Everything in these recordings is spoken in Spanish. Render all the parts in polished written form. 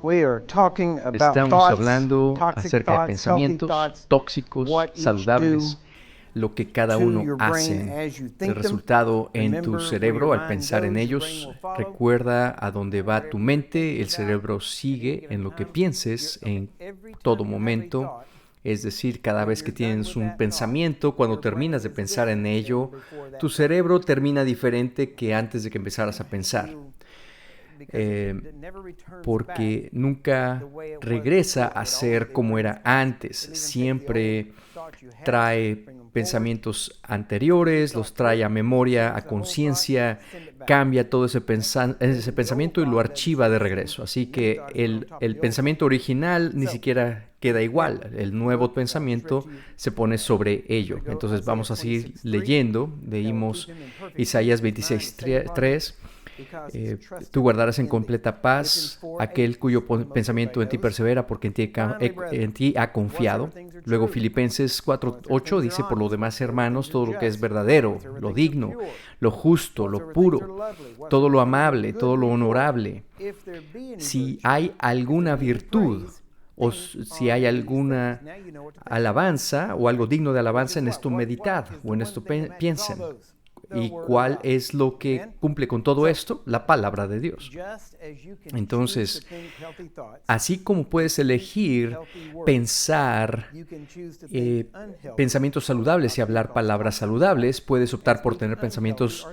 We are talking about Estamos thoughts, hablando toxic acerca de thoughts, healthy pensamientos thoughts, tóxicos, what each saludables, do lo que cada to uno your brain hace. as you El think them. resultado en tu Remember, where cerebro your al mind pensar en goes, your brain ellos. will follow. Recuerda a dónde va Whatever tu you're mente, thinking el cerebro about, at any sigue given en lo que time, pienses en every time todo you have a momento. thought, Es decir, cada when vez que you're done tienes with un that pensamiento, thought, cuando your brain terminas de is pensar en different ello, than before that tu thought. cerebro termina diferente que antes de que empezaras a pensar. Because it never returns Porque back nunca the way it was regresa before. a It ser always como era brings past. antes. It'll even take the Siempre old thoughts you had, trae bring them forward, pensamientos anteriores, los trae a memoria, a conciencia, cambia todo ese pensamiento y lo archiva de regreso. Así que el pensamiento original ni siquiera queda igual. El nuevo pensamiento se pone sobre ello. Entonces vamos a seguir leyendo. Leímos Isaías 26:3. Tú guardarás en completa paz aquel cuyo pensamiento en ti persevera, porque en ti ha confiado. Luego Filipenses 4:8 dice: por lo demás, hermanos, todo lo que es verdadero, lo digno, lo justo, lo puro, todo lo amable, todo lo honorable, si hay alguna virtud o si hay alguna alabanza o algo digno de alabanza, en esto meditad o en esto piensen. ¿Y cuál es lo que cumple con todo esto? La palabra de Dios. Entonces, así como puedes elegir pensar pensamientos saludables y hablar palabras saludables, puedes optar por tener pensamientos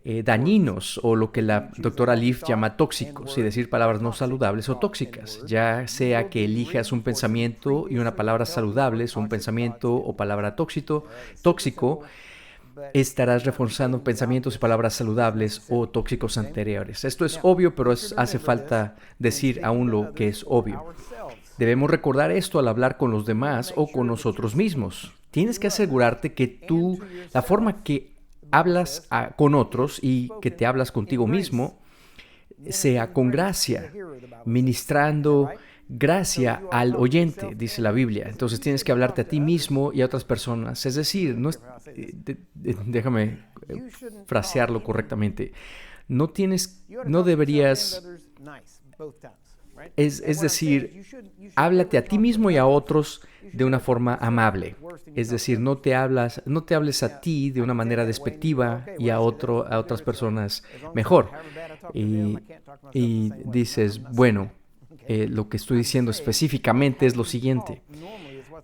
dañinos o lo que la doctora Leaf llama tóxicos y decir palabras no saludables o tóxicas. Ya sea que elijas un pensamiento y una palabra saludables, un pensamiento o palabra tóxico, estarás reforzando pensamientos y palabras saludables o tóxicos anteriores. Esto es obvio, pero hace falta decir aún lo que es obvio. Debemos recordar esto al hablar con los demás o con nosotros mismos. Tienes que asegurarte que la forma que hablas con otros y que te hablas contigo mismo sea con gracia, ministrando gracia al oyente, dice la Biblia. Entonces tienes que hablarte a ti mismo y a otras personas. Es decir, déjame frasearlo correctamente. No deberías... Es decir, háblate a ti mismo y a otros de una forma amable. Es decir, no te hables a ti de una manera despectiva y a otras personas mejor. Y dices, bueno, lo que estoy diciendo específicamente es lo siguiente.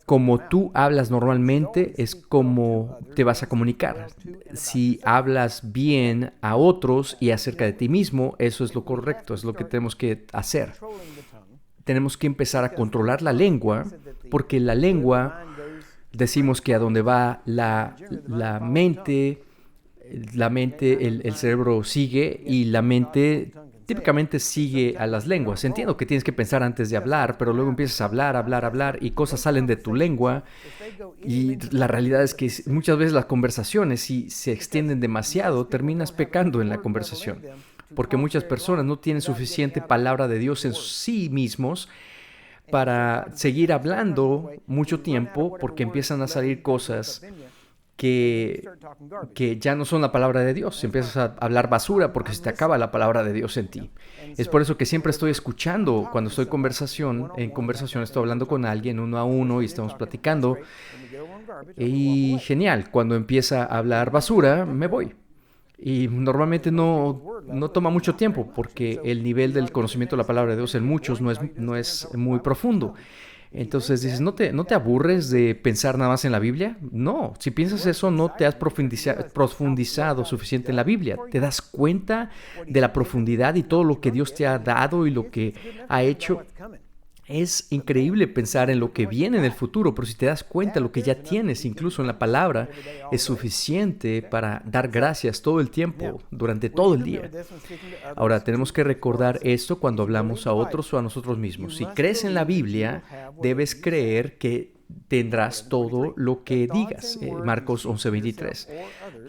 Como tú hablas normalmente es como te vas a comunicar. Si hablas bien a otros y acerca de ti mismo, eso es lo correcto, es lo que tenemos que hacer. Tenemos que empezar a controlar la lengua, porque la lengua, decimos que a donde va la mente, el cerebro sigue y la mente típicamente sigue a las lenguas. Entiendo que tienes que pensar antes de hablar, pero luego empiezas a hablar y cosas salen de tu lengua. Y la realidad es que muchas veces las conversaciones, si se extienden demasiado, terminas pecando en la conversación. Porque muchas personas no tienen suficiente palabra de Dios en sí mismos para seguir hablando mucho tiempo, porque empiezan a salir cosas que ya no son la palabra de Dios. Empiezas a hablar basura porque se te acaba la palabra de Dios en ti. Es por eso que siempre estoy escuchando cuando estoy en conversación estoy hablando con alguien uno a uno y estamos platicando. Y genial, cuando empieza a hablar basura, me voy. Y normalmente no toma mucho tiempo porque el nivel del conocimiento de la palabra de Dios en muchos no es muy profundo. Entonces dices, ¿no te aburres de pensar nada más en la Biblia? No, si piensas eso no te has profundizado suficiente en la Biblia. Te das cuenta de la profundidad y todo lo que Dios te ha dado y lo que ha hecho. Es increíble pensar en lo que viene en el futuro, pero si te das cuenta lo que ya tienes, incluso en la palabra, es suficiente para dar gracias todo el tiempo, durante todo el día. Ahora, tenemos que recordar esto cuando hablamos a otros o a nosotros mismos. Si crees en la Biblia, debes creer que tendrás todo lo que digas. Marcos 11:23.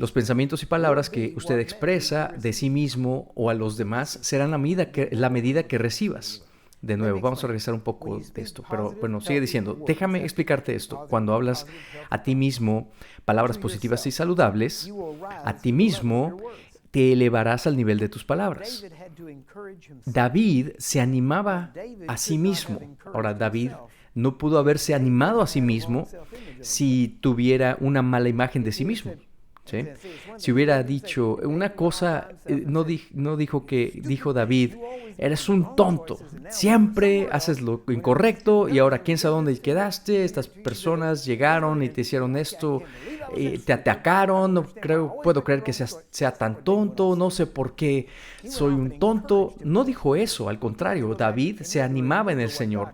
Los pensamientos y palabras que usted expresa de sí mismo o a los demás serán la medida que recibas. De nuevo, vamos a regresar un poco de esto, pero bueno, sigue diciendo, déjame explicarte esto. Cuando hablas a ti mismo palabras positivas y saludables, a ti mismo te elevarás al nivel de tus palabras. David se animaba a sí mismo. Ahora, David no pudo haberse animado a sí mismo si tuviera una mala imagen de sí mismo. ¿Sí? Si hubiera dicho una cosa, dijo David, eres un tonto, siempre haces lo incorrecto y ahora quién sabe dónde quedaste, estas personas llegaron y te hicieron esto, te atacaron, no puedo creer que sea tan tonto, no sé por qué soy un tonto. No dijo eso, al contrario, David se animaba en el Señor,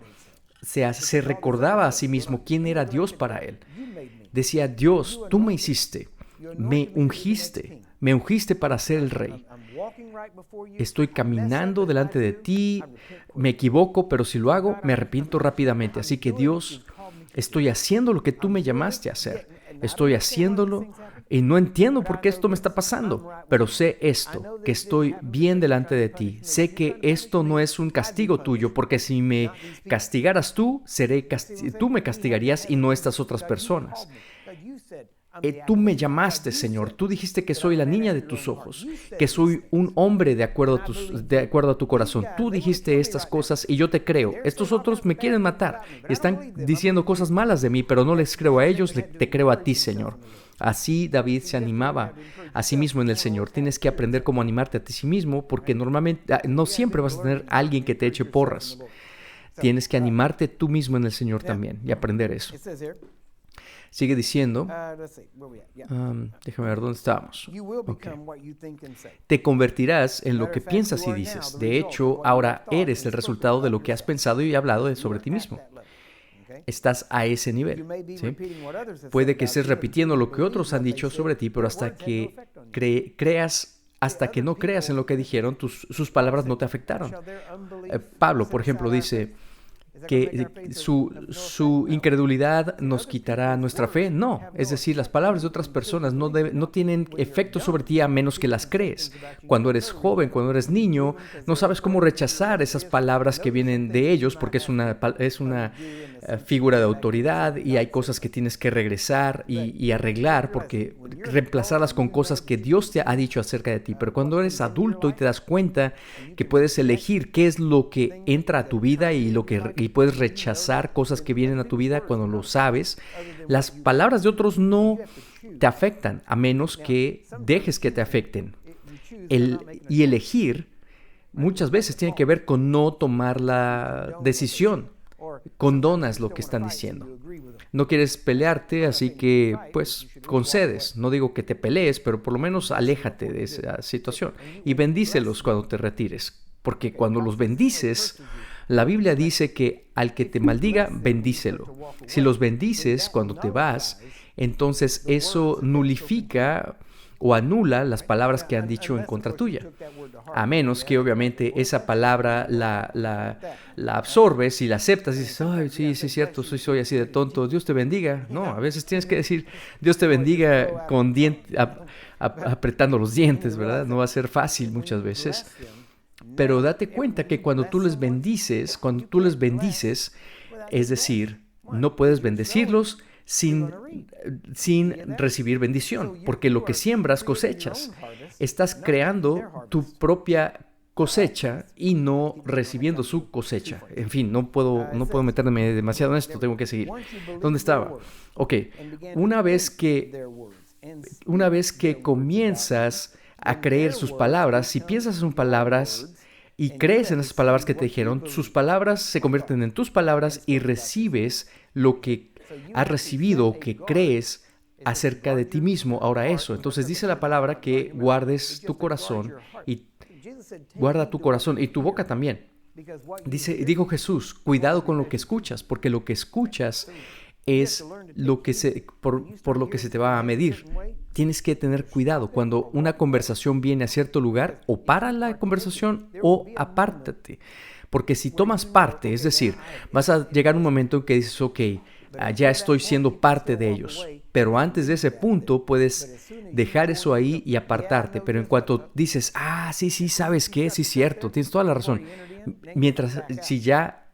se recordaba a sí mismo quién era Dios para él. Decía, Dios, tú me hiciste. Me ungiste para ser el rey. Estoy caminando delante de ti, me equivoco, pero si lo hago, me arrepiento rápidamente. Así que Dios, estoy haciendo lo que tú me llamaste a hacer. Estoy haciéndolo y no entiendo por qué esto me está pasando, pero sé esto, que estoy bien delante de ti. Sé que esto no es un castigo tuyo, porque si me castigaras tú, tú me castigarías y no estas otras personas. Tú me llamaste, Señor. Tú dijiste que soy la niña de tus ojos, que soy un hombre de acuerdo a tu corazón. Tú dijiste estas cosas y yo te creo. Estos otros me quieren matar. Están diciendo cosas malas de mí, pero no les creo a ellos, te creo a ti, Señor. Así David se animaba a sí mismo en el Señor. Tienes que aprender cómo animarte a ti mismo, porque normalmente no siempre vas a tener a alguien que te eche porras. Tienes que animarte tú mismo en el Señor también y aprender eso. Sigue diciendo, déjame ver dónde estábamos. Okay. Te convertirás en lo que piensas y dices. De hecho, ahora eres el resultado de lo que has pensado y hablado sobre ti mismo. Estás a ese nivel. ¿Sí? Puede que estés repitiendo lo que otros han dicho sobre ti, pero hasta que no creas en lo que dijeron, sus palabras no te afectaron. Pablo, por ejemplo, dice que su incredulidad nos quitará nuestra fe. No, es decir, las palabras de otras personas no tienen efecto sobre ti a menos que las crees. Cuando eres joven, cuando eres niño, no sabes cómo rechazar esas palabras que vienen de ellos porque es una figura de autoridad y hay cosas que tienes que regresar y arreglar porque reemplazarlas con cosas que Dios te ha dicho acerca de ti. Pero cuando eres adulto y te das cuenta que puedes elegir qué es lo que entra a tu vida y puedes rechazar cosas que vienen a tu vida cuando lo sabes, las palabras de otros no te afectan a menos que dejes que te afecten. Y elegir muchas veces tiene que ver con no tomar la decisión. Condonas lo que están diciendo. No quieres pelearte, así que pues concedes. No digo que te pelees, pero por lo menos aléjate de esa situación y bendícelos cuando te retires, porque cuando los bendices, la Biblia dice que al que te maldiga, bendícelo. Si los bendices cuando te vas, entonces eso nulifica o anula las palabras que han dicho en contra tuya. A menos que obviamente esa palabra la absorbes y la aceptas y dices, ay, sí, es cierto, soy así de tonto, Dios te bendiga. No, a veces tienes que decir, Dios te bendiga con apretando los dientes, ¿verdad? No va a ser fácil muchas veces. Pero date cuenta que cuando tú les bendices, es decir, no puedes bendecirlos sin recibir bendición, porque lo que siembras cosechas. Estás creando tu propia cosecha y no recibiendo su cosecha. En fin, no puedo meterme demasiado en esto, tengo que seguir. ¿Dónde estaba? Ok, una vez que comienzas a creer sus palabras, si piensas en sus palabras y crees en esas palabras que te dijeron, sus palabras se convierten en tus palabras y recibes lo que has recibido o que crees acerca de ti mismo. Ahora eso, entonces dice la palabra que guardes tu corazón y guarda tu corazón y tu boca también. Dijo Jesús, cuidado con lo que escuchas, porque lo que escuchas es por lo que se te va a medir. Tienes que tener cuidado cuando una conversación viene a cierto lugar, o para la conversación o apártate. Porque si tomas parte, es decir, vas a llegar a un momento en que dices, ok, ya estoy siendo parte de ellos. Pero antes de ese punto puedes dejar eso ahí y apartarte. Pero en cuanto dices, sí, ¿sabes qué? Sí, cierto, tienes toda la razón. Mientras, si ya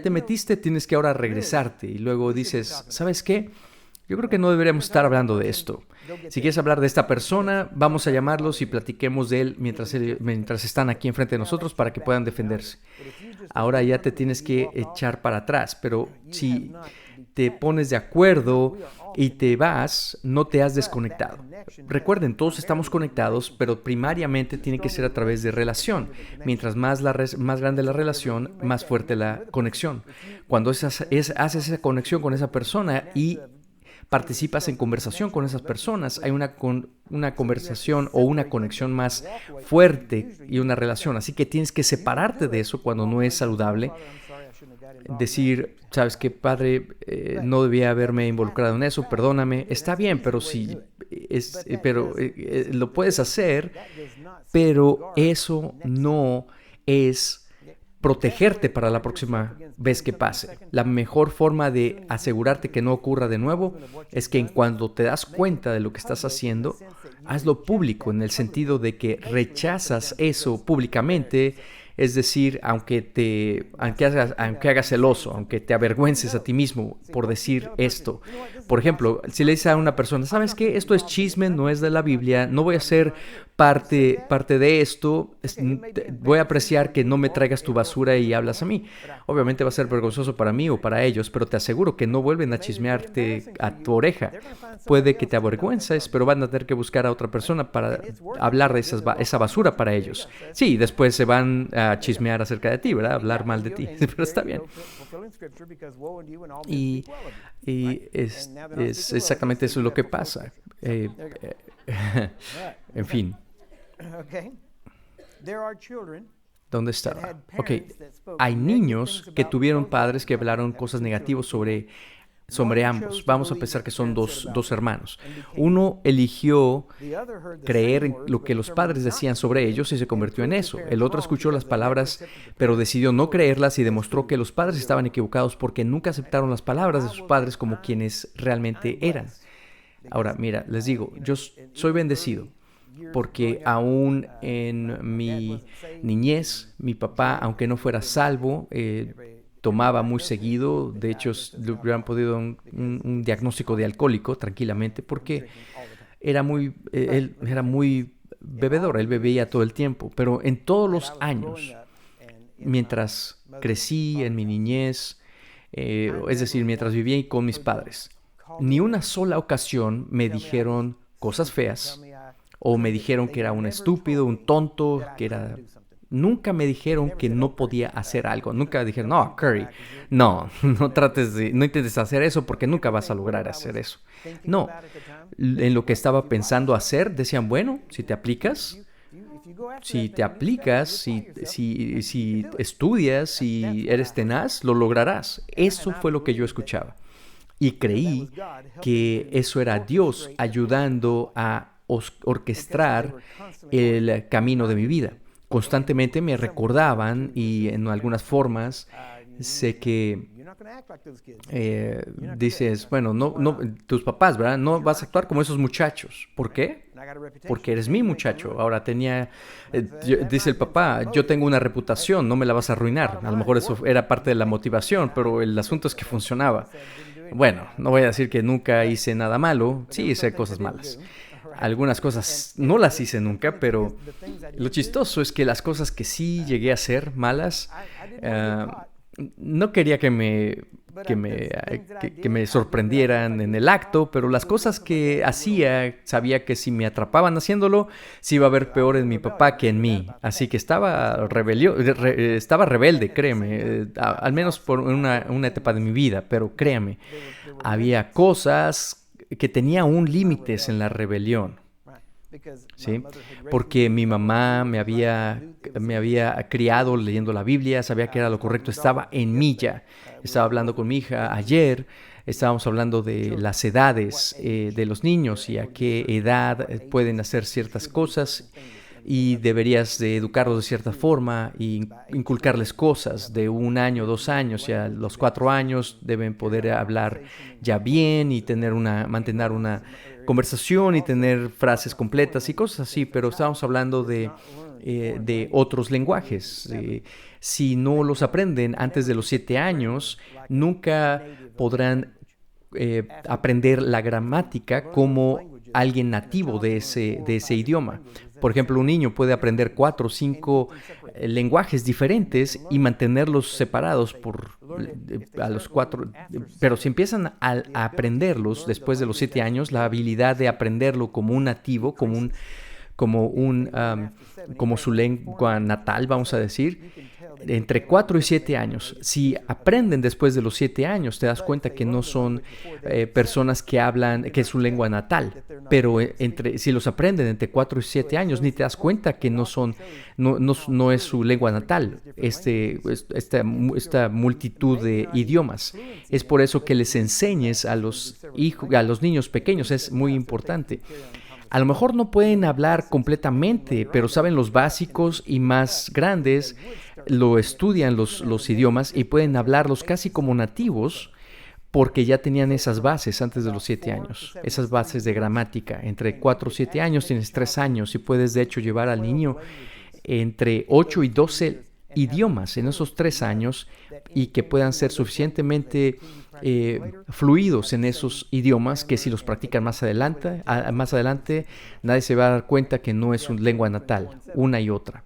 te metiste, tienes que ahora regresarte. Y luego dices, ¿sabes qué? Yo creo que no deberíamos estar hablando de esto. Si quieres hablar de esta persona, vamos a llamarlos y platiquemos de él mientras están aquí enfrente de nosotros para que puedan defenderse. Ahora ya te tienes que echar para atrás, pero si te pones de acuerdo y te vas, no te has desconectado. Recuerden, todos estamos conectados, pero primariamente tiene que ser a través de relación. Mientras más grande la relación, más fuerte la conexión. Cuando haces esa conexión con esa persona y participas en conversación con esas personas, hay una conversación o una conexión más fuerte y una relación. Así que tienes que separarte de eso cuando no es saludable. Decir, ¿sabes qué, padre? No debía haberme involucrado en eso, perdóname. Está bien, pero lo puedes hacer, pero eso no es protegerte para la próxima vez que pase. La mejor forma de asegurarte que no ocurra de nuevo es que en cuanto te das cuenta de lo que estás haciendo, hazlo público, en el sentido de que rechazas eso públicamente. Es decir, aunque hagas el oso, aunque te avergüences a ti mismo por decir esto. Por ejemplo, si le dices a una persona, ¿sabes qué? Esto es chisme, no es de la Biblia, no voy a ser parte de esto, voy a apreciar que no me traigas tu basura y hablas a mí. Obviamente va a ser vergonzoso para mí o para ellos, pero te aseguro que no vuelven a chismearte a tu oreja. Puede que te avergüences, pero van a tener que buscar a otra persona para hablar de esa basura para ellos. Sí, después se van a chismear acerca de ti, ¿verdad? Hablar mal de ti, pero está bien. Y es exactamente eso lo que pasa. En fin. ¿Dónde estaba? Ok, hay niños que tuvieron padres que hablaron cosas negativas sobre ambos. Vamos a pensar que son dos hermanos. Uno eligió creer en lo que los padres decían sobre ellos y se convirtió en eso. El otro escuchó las palabras, pero decidió no creerlas y demostró que los padres estaban equivocados porque nunca aceptaron las palabras de sus padres como quienes realmente eran. Ahora, mira, les digo, yo soy bendecido porque aún en mi niñez, mi papá, aunque no fuera salvo, tomaba muy seguido. De hecho, le hubieran podido un diagnóstico de alcohólico tranquilamente porque él era muy bebedor, él bebía todo el tiempo. Pero en todos los años, mientras crecí en mi niñez, es decir, mientras vivía con mis padres, ni una sola ocasión me dijeron cosas feas o me dijeron que era un estúpido, un tonto, que era... Nunca me dijeron que no podía hacer algo. Nunca dijeron, no, Curry, no intentes hacer eso porque nunca vas a lograr hacer eso. No, en lo que estaba pensando hacer, decían, bueno, si te aplicas, si estudias, si eres tenaz, lo lograrás. Eso fue lo que yo escuchaba. Y creí que eso era Dios ayudando a orquestar el camino de mi vida. Constantemente me recordaban y en algunas formas sé que dices, bueno, no, tus papás, ¿verdad? No vas a actuar como esos muchachos. ¿Por qué? Porque eres mi muchacho. Ahora dice el papá, yo tengo una reputación, no me la vas a arruinar. A lo mejor eso era parte de la motivación, pero el asunto es que funcionaba. Bueno, no voy a decir que nunca hice nada malo, sí hice cosas malas. Algunas cosas no las hice nunca, pero lo chistoso es que las cosas que sí llegué a hacer malas, no quería que me sorprendieran en el acto, pero las cosas que hacía, sabía que si me atrapaban haciéndolo, sí iba a haber peor en mi papá que en mí. Así que estaba rebelde, créeme, al menos por una etapa de mi vida, pero créame, había cosas que tenía aún límites en la rebelión, ¿sí? Porque mi mamá me había criado leyendo la Biblia, sabía que era lo correcto, estaba en mí ya. Estaba hablando con mi hija ayer, estábamos hablando de las edades de los niños y a qué edad pueden hacer ciertas cosas y deberías de educarlos de cierta forma y inculcarles cosas de 1 año, 2 años, y a los 4 años deben poder hablar ya bien y mantener una conversación y tener frases completas y cosas así, pero estamos hablando de otros lenguajes. Si no los aprenden antes de los 7 años, nunca podrán aprender la gramática como alguien nativo de ese idioma. Por ejemplo, un niño puede aprender 4 o 5 lenguajes diferentes y mantenerlos separados a los 4. Pero si empiezan a aprenderlos después de los 7 años, la habilidad de aprenderlo como un nativo, como su lengua natal, vamos a decir, entre 4 y 7 años. Si aprenden después de los 7 años, te das cuenta que no son personas que hablan, que es su lengua natal. Pero si los aprenden entre 4 y 7 años, ni te das cuenta que no es su lengua natal, esta multitud de idiomas. Es por eso que les enseñes a los niños pequeños, es muy importante. A lo mejor no pueden hablar completamente, pero saben los básicos y más grandes, lo estudian los idiomas y pueden hablarlos casi como nativos porque ya tenían esas bases antes de los 7 años, esas bases de gramática. Entre 4 o 7 años tienes 3 años y puedes de hecho llevar al niño entre 8 y 12 idiomas en esos 3 años y que puedan ser suficientemente fluidos en esos idiomas que si los practican más adelante, nadie se va a dar cuenta que no es su lengua natal, una y otra.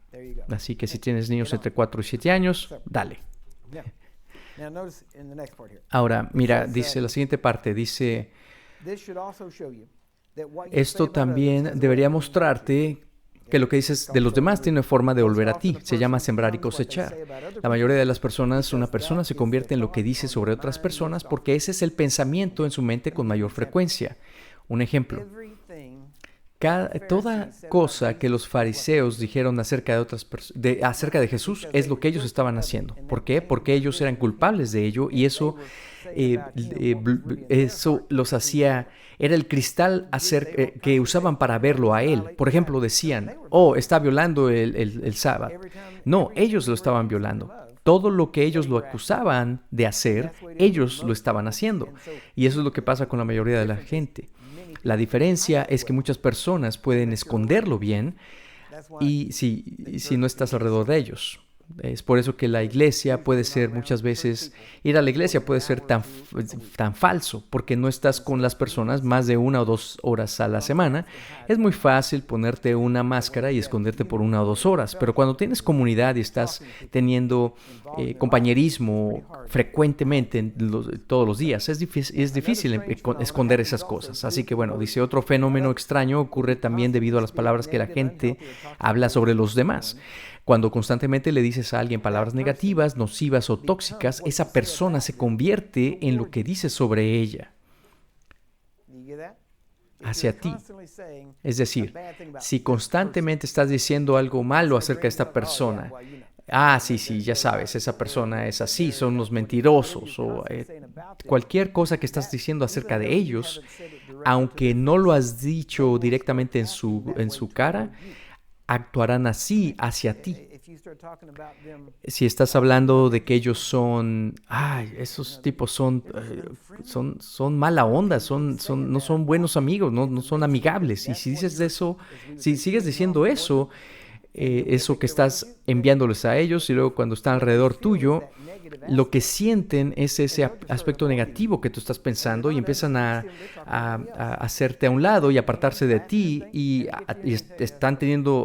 Así que si tienes niños entre 4 y 7 años, dale. Ahora, mira, dice la siguiente parte, dice, esto también debería mostrarte que lo que dices de los demás tiene forma de volver a ti. Se llama sembrar y cosechar. La mayoría de las personas, una persona se convierte en lo que dice sobre otras personas porque ese es el pensamiento en su mente con mayor frecuencia. Un ejemplo. Toda cosa que los fariseos dijeron acerca de Jesús es lo que ellos estaban haciendo. ¿Por qué? Porque ellos eran culpables de ello y eso los hacía, era el cristal que usaban para verlo a él. Por ejemplo, decían, está violando el sábado. No, ellos lo estaban violando. Todo lo que ellos lo acusaban de hacer, ellos lo estaban haciendo. Y eso es lo que pasa con la mayoría de la gente. La diferencia es que muchas personas pueden esconderlo bien y si no estás alrededor de ellos. Es por eso que la iglesia puede ser muchas veces, ir a la iglesia puede ser tan falso, porque no estás con las personas más de 1 o 2 horas a la semana. Es muy fácil ponerte una máscara y esconderte por 1 o 2 horas, pero cuando tienes comunidad y estás teniendo compañerismo frecuentemente todos los días, es difícil esconder esas cosas. Así que bueno, dice, otro fenómeno extraño ocurre también debido a las palabras que la gente habla sobre los demás. Cuando constantemente le dices a alguien palabras negativas, nocivas o tóxicas, esa persona se convierte en lo que dices sobre ella hacia ti. Es decir, si constantemente estás diciendo algo malo acerca de esta persona, sí, ya sabes, esa persona es así, son unos mentirosos, o cualquier cosa que estás diciendo acerca de ellos, aunque no lo has dicho directamente en su cara, actuarán así hacia ti. Si estás hablando de que ellos esos tipos son mala onda, no son buenos amigos, no son amigables. Y si dices eso, si sigues diciendo eso que estás enviándoles a ellos y luego cuando están alrededor tuyo, lo que sienten es ese aspecto negativo que tú estás pensando y empiezan a hacerte a un lado y apartarse de ti y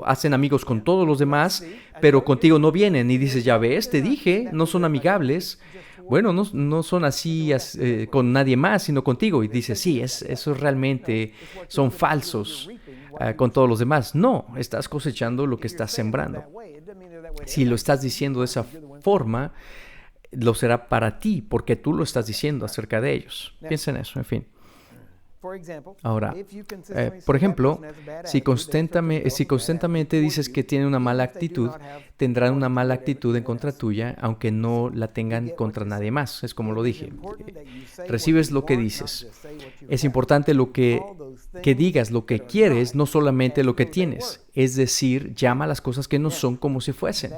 hacen amigos con todos los demás, pero contigo no vienen y dices, ya ves, te dije, no son amigables. Bueno, no son así con nadie más, sino contigo. Y dices, sí, eso realmente son falsos con todos los demás. No, estás cosechando lo que estás sembrando. Si lo estás diciendo de esa forma, lo será para ti, porque tú lo estás diciendo acerca de ellos. Piensa en eso, en fin. Ahora, por ejemplo, si constantemente dices que tienen una mala actitud, tendrán una mala actitud en contra tuya, aunque no la tengan contra nadie más. Es como lo dije. Recibes lo que dices. Es importante que digas lo que quieres, no solamente lo que tienes. Es decir, llama a las cosas que no son como si fuesen.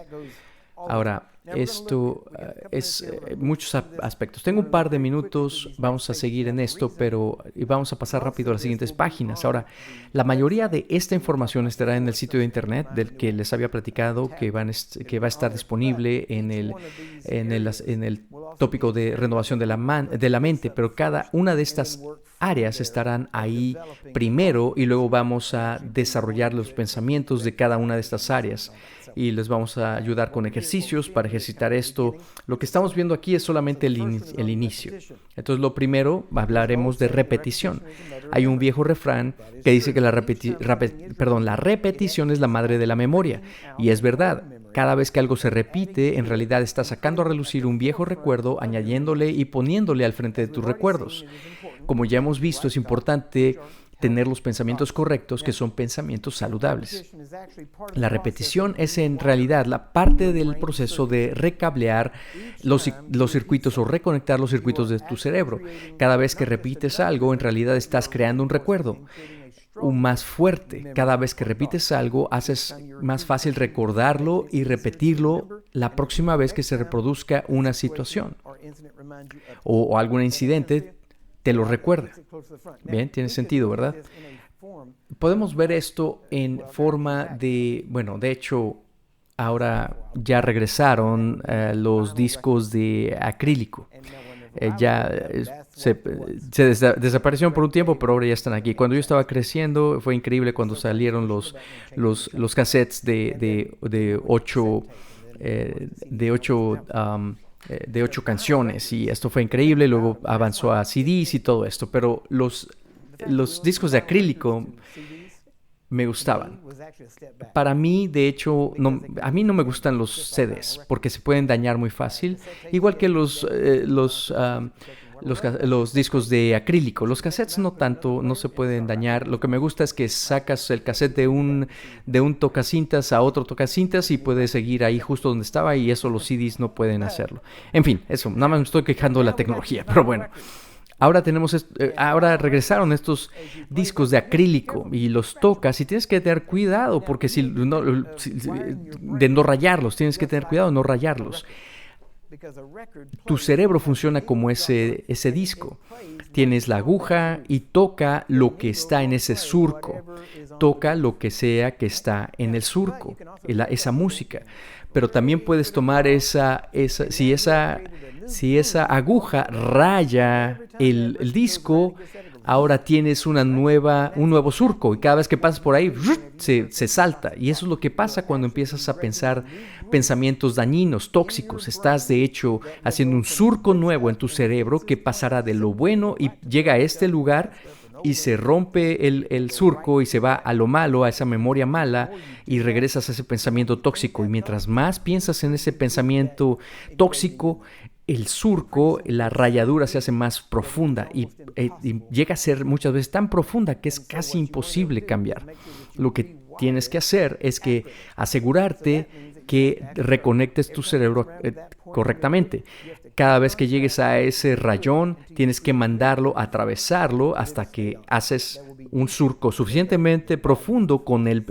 Ahora, esto es muchos aspectos. Tengo un par de minutos, vamos a seguir en esto, pero vamos a pasar rápido a las siguientes páginas. Ahora, la mayoría de esta información estará en el sitio de internet del que les había platicado, que va a estar disponible en el tópico de renovación de la mente, pero cada una de estas áreas estarán ahí primero y luego vamos a desarrollar los pensamientos de cada una de estas áreas y les vamos a ayudar con ejercicios para ejercitar esto. Lo que estamos viendo aquí es solamente el inicio. Entonces, lo primero, hablaremos de repetición. Hay un viejo refrán que dice que la repetición es la madre de la memoria, y es verdad. Cada vez que algo se repite, en realidad está sacando a relucir un viejo recuerdo, añadiéndole y poniéndole al frente de tus recuerdos. Como ya hemos visto, es importante tener los pensamientos correctos, que son pensamientos saludables. La repetición es en realidad la parte del proceso de recablear los circuitos o reconectar los circuitos de tu cerebro. Cada vez que repites algo, en realidad estás creando un recuerdo más fuerte. Cada vez que repites algo, haces más fácil recordarlo y repetirlo la próxima vez que se reproduzca una situación o algún incidente te lo recuerda. Bien, tiene sentido, ¿verdad? Podemos ver esto en forma de, bueno, de hecho, ahora ya regresaron los discos de acrílico. Desaparecieron por un tiempo, pero ahora ya están aquí. Cuando yo estaba creciendo, fue increíble cuando salieron los cassettes de 8 canciones, y esto fue increíble. Luego avanzó a CDs y todo esto, pero los discos de acrílico me gustaban. Para mí, de hecho, a mí no me gustan los CDs porque se pueden dañar muy fácil, igual que los discos de acrílico. Los cassettes no tanto, no se pueden dañar. Lo que me gusta es que sacas el cassette de un tocacintas a otro tocacintas y puedes seguir ahí justo donde estaba, y eso los CDs no pueden hacerlo. En fin, eso, nada más me estoy quejando de la tecnología, pero bueno. Ahora regresaron estos discos de acrílico y los tocas y tienes que tener cuidado porque de no rayarlos, tienes que tener cuidado de no rayarlos. Tu cerebro funciona como ese disco. Tienes la aguja y toca lo que está en ese surco. Toca lo que sea que está en el surco, esa música. Pero también puedes tomar si esa aguja raya el disco, ahora tienes un nuevo surco, y cada vez que pasas por ahí se salta. Y eso es lo que pasa cuando empiezas a pensar pensamientos dañinos, tóxicos. Estás de hecho haciendo un surco nuevo en tu cerebro que pasará de lo bueno y llega a este lugar y se rompe el surco y se va a lo malo, a esa memoria mala, y regresas a ese pensamiento tóxico. Y mientras más piensas en ese pensamiento tóxico, el surco, la rayadura se hace más profunda y llega a ser muchas veces tan profunda que es casi imposible cambiar. Lo que tienes que hacer es que asegurarte que reconectes tu cerebro correctamente. Cada vez que llegues a ese rayón, tienes que mandarlo, atravesarlo hasta que haces un surco suficientemente profundo con el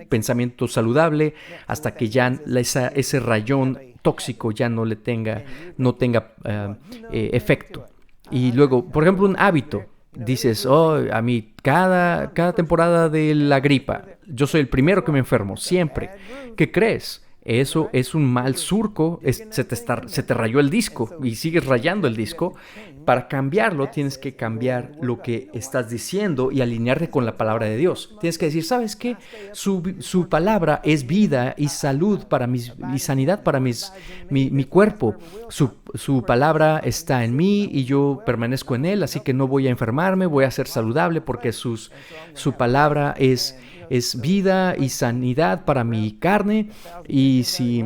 pensamiento saludable, hasta que ya ese rayón tóxico ya no tenga efecto. Y luego, por ejemplo, un hábito. Dices, a mí cada temporada de la gripa, yo soy el primero que me enfermo, siempre. ¿Qué crees? Eso es un mal surco, se te rayó el disco y sigues rayando el disco. Para cambiarlo tienes que cambiar lo que estás diciendo y alinearte con la palabra de Dios. Tienes que decir, ¿sabes qué? Su palabra es vida y salud y sanidad para mi cuerpo. Su palabra está en mí y yo permanezco en él, así que no voy a enfermarme, voy a ser saludable porque su palabra es vida y sanidad para mi carne, y si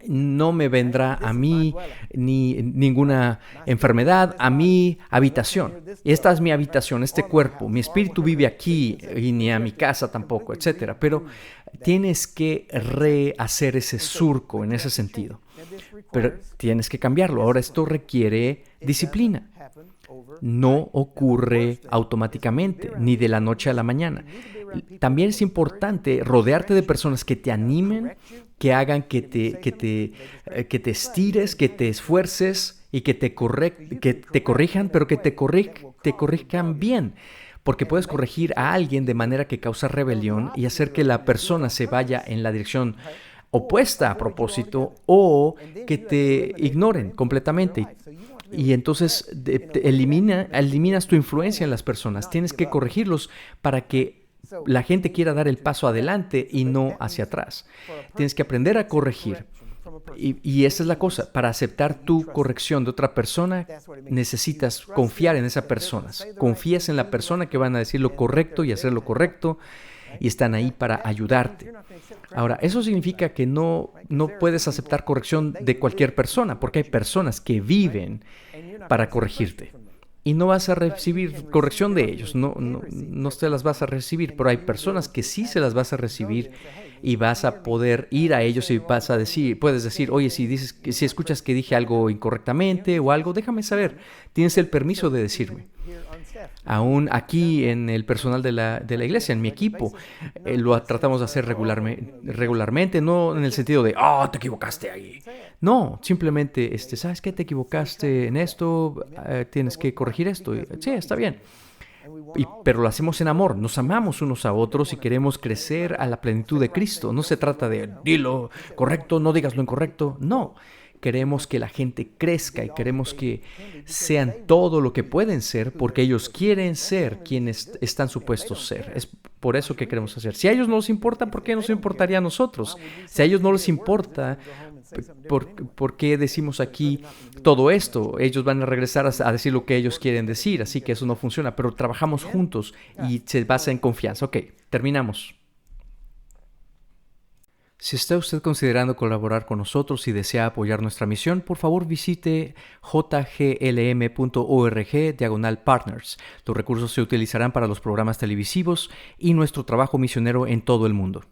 no me vendrá a mí ni ninguna enfermedad a mi habitación. Esta es mi habitación, este cuerpo, mi espíritu vive aquí, y ni a mi casa tampoco, etcétera. Pero tienes que rehacer ese surco en ese sentido. Pero tienes que cambiarlo. Ahora esto requiere disciplina. No ocurre automáticamente, ni de la noche a la mañana. También es importante rodearte de personas que te animen, que hagan que te estires, que te esfuerces y que te corrijan, pero que te corrijan bien. Porque puedes corregir a alguien de manera que causa rebelión y hacer que la persona se vaya en la dirección opuesta a propósito o que te ignoren completamente. Y entonces eliminas tu influencia en las personas. Tienes que corregirlos para que la gente quiera dar el paso adelante y no hacia atrás. Tienes que aprender a corregir. Y esa es la cosa. Para aceptar tu corrección de otra persona, necesitas confiar en esa persona. Confías en la persona que van a decir lo correcto y hacer lo correcto y están ahí para ayudarte. Ahora, eso significa que no puedes aceptar corrección de cualquier persona, porque hay personas que viven para corregirte. Y no vas a recibir corrección de ellos, no se las vas a recibir, pero hay personas que sí se las vas a recibir y vas a poder ir a ellos y puedes decir, oye, si escuchas que dije algo incorrectamente o algo, déjame saber, tienes el permiso de decirme. Aún aquí en el personal de la iglesia, en mi equipo, lo tratamos de hacer regularmente, no en el sentido de, te equivocaste ahí. No, simplemente, ¿sabes qué? Te equivocaste en esto, tienes que corregir esto. Sí, está bien. Pero lo hacemos en amor, nos amamos unos a otros y queremos crecer a la plenitud de Cristo. No se trata de, dilo correcto, no digas lo incorrecto. No. Queremos que la gente crezca y queremos que sean todo lo que pueden ser porque ellos quieren ser quienes están supuestos ser. Es por eso que queremos hacer. Si a ellos no les importa, ¿por qué nos importaría a nosotros? Si a ellos no les importa, ¿por qué decimos aquí todo esto? Ellos van a regresar a decir lo que ellos quieren decir, así que eso no funciona. Pero trabajamos juntos y se basa en confianza. Ok, terminamos. Si está usted considerando colaborar con nosotros y desea apoyar nuestra misión, por favor visite jglm.org/partners. Los recursos se utilizarán para los programas televisivos y nuestro trabajo misionero en todo el mundo.